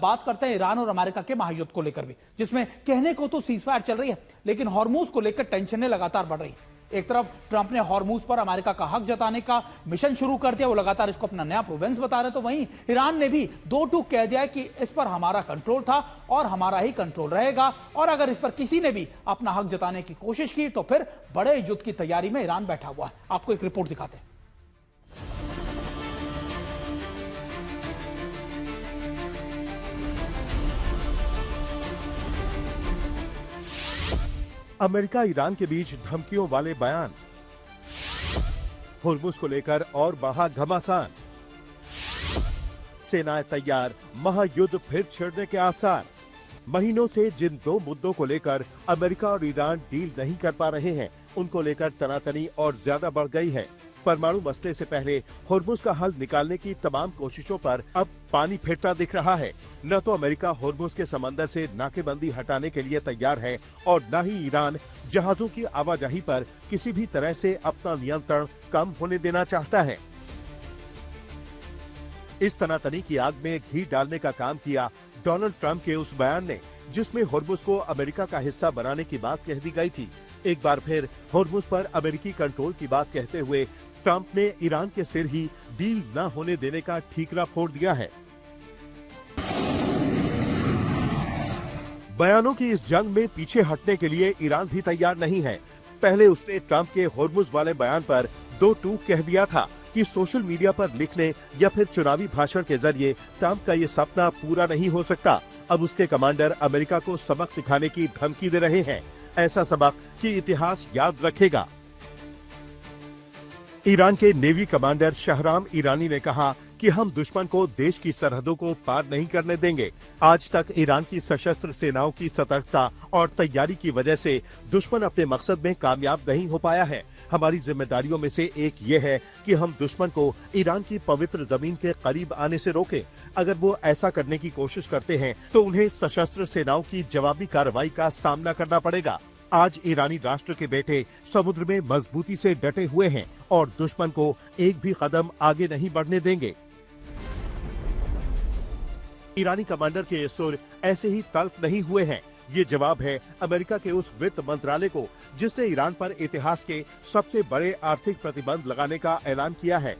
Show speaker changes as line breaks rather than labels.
बात करते हैं ईरान और अमेरिका के महायुद्ध को लेकर भी, जिसमें कहने को तो सीजफायर चल रही है, लेकिन हॉर्मूज को लेकर टेंशनें लगातार बढ़ रही हैं। एक तरफ ट्रंप ने हॉर्मूज पर अमेरिका का हक जताने का मिशन शुरू कर दिया, वो लगातार इसको अपना नया प्रोवेंस बता रहे, तो वहीं ईरान ने भी दो टूक कह दिया है कि इस पर हमारा कंट्रोल था और हमारा ही कंट्रोल रहेगा, और अगर इस पर किसी ने भी अपना हक जताने की कोशिश की तो फिर बड़े युद्ध की तैयारी में ईरान बैठा हुआ है। आपको एक रिपोर्ट दिखाते हैं।
अमेरिका ईरान के बीच धमकियों वाले बयान, हुर्मुज को लेकर और बढ़ा घमासान, सेनाएं तैयार, महायुद्ध फिर छिड़ने के आसार। महीनों से जिन दो मुद्दों को लेकर अमेरिका और ईरान डील नहीं कर पा रहे हैं, उनको लेकर तनातनी और ज्यादा बढ़ गई है। परमाणु मसले से पहले हुर्मुज का हल निकालने की तमाम कोशिशों पर अब पानी फिरता दिख रहा है। न तो अमेरिका हुर्मुज के समंदर से नाकेबंदी हटाने के लिए तैयार है और न ही ईरान जहाजों की आवाजाही पर किसी भी तरह से अपना नियंत्रण कम होने देना चाहता है। इस तनातनी की आग में घी डालने का काम किया डोनाल्ड ट्रंप के उस बयान ने, जिसमें हुर्मुज को अमेरिका का हिस्सा बनाने की बात कह दी गई थी। एक बार फिर हुर्मुज पर अमेरिकी कंट्रोल की बात कहते हुए ट्रंप ने ईरान के सिर ही डील न होने देने का ठीकरा फोड़ दिया है। बयानों की इस जंग में पीछे हटने के लिए ईरान भी तैयार नहीं है। पहले उसने ट्रंप के हुर्मुज वाले बयान पर दो टूक कह दिया था कि सोशल मीडिया पर लिखने या फिर चुनावी भाषण के जरिए ट्रंप का ये सपना पूरा नहीं हो सकता। अब उसके कमांडर अमेरिका को सबक सिखाने की धमकी दे रहे हैं, ऐसा सबक कि इतिहास याद रखेगा। ईरान के नेवी कमांडर शहराम ईरानी ने कहा कि हम दुश्मन को देश की सरहदों को पार नहीं करने देंगे। आज तक ईरान की सशस्त्र सेनाओं की सतर्कता और तैयारी की वजह से दुश्मन अपने मकसद में कामयाब नहीं हो पाया है। हमारी जिम्मेदारियों में से एक ये है कि हम दुश्मन को ईरान की पवित्र जमीन के करीब आने से रोकें। अगर वो ऐसा करने की कोशिश करते हैं तो उन्हें सशस्त्र सेनाओं की जवाबी कार्रवाई का सामना करना पड़ेगा। आज ईरानी राष्ट्र के बेटे समुद्र में मजबूती से डटे हुए हैं और दुश्मन को एक भी कदम आगे नहीं बढ़ने देंगे। ईरानी कमांडर के ये सुर ऐसे ही तल्ख नहीं हुए हैं। ये जवाब है अमेरिका के उस वित्त मंत्रालय को जिसने ईरान पर इतिहास के सबसे बड़े आर्थिक प्रतिबंध लगाने का ऐलान किया है।